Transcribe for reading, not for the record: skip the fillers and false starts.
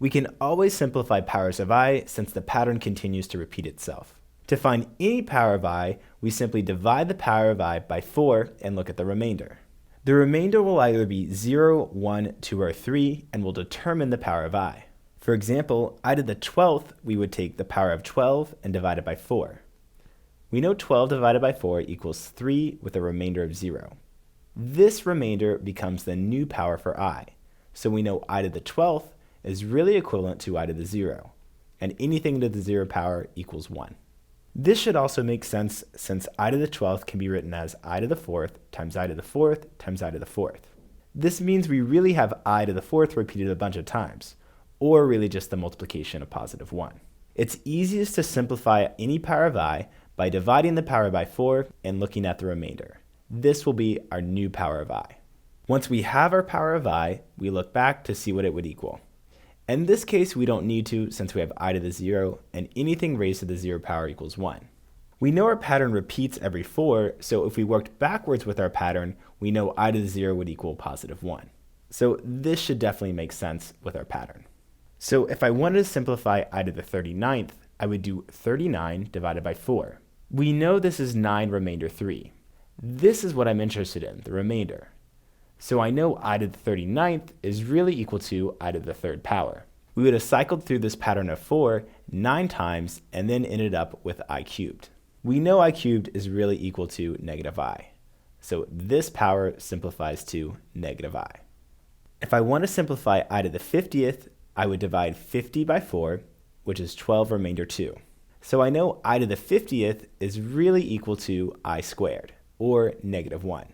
We can always simplify powers of I since the pattern continues to repeat itself. To find any power of I, we simply divide the power of I by 4 and look at the remainder. The remainder will either be 0, 1, 2, or 3 and will determine the power of I. For example, I to the 12th, we would take the power of 12 and divide it by 4. We know 12 divided by 4 equals 3 with a remainder of 0. This remainder becomes the new power for I. So we know I to the 12th is really equivalent to I to the 0, and anything to the 0 power equals 1. This should also make sense since I to the 12th can be written as I to the 4th times I to the 4th times I to the 4th. This means we really have I to the 4th repeated a bunch of times, or really just the multiplication of positive 1. It's easiest to simplify any power of I by dividing the power by 4 and looking at the remainder. This will be our new power of I. Once we have our power of I, we look back to see what it would equal. In this case, we don't need to since we have I to the 0 and anything raised to the 0 power equals 1. We know our pattern repeats every 4, so if we worked backwards with our pattern, we know I to the 0 would equal positive 1. So this should definitely make sense with our pattern. So if I wanted to simplify I to the 39th, I would do 39 divided by 4. We know this is 9 remainder 3. This is what I'm interested in, the remainder. So I know I to the 39th is really equal to I to the 3rd power. We would have cycled through this pattern of 4 9 times and then ended up with I cubed. We know I cubed is really equal to negative I. So this power simplifies to negative I. If I want to simplify I to the 50th, I would divide 50 by 4, which is 12 remainder 2. So I know I to the 50th is really equal to I squared, or negative 1.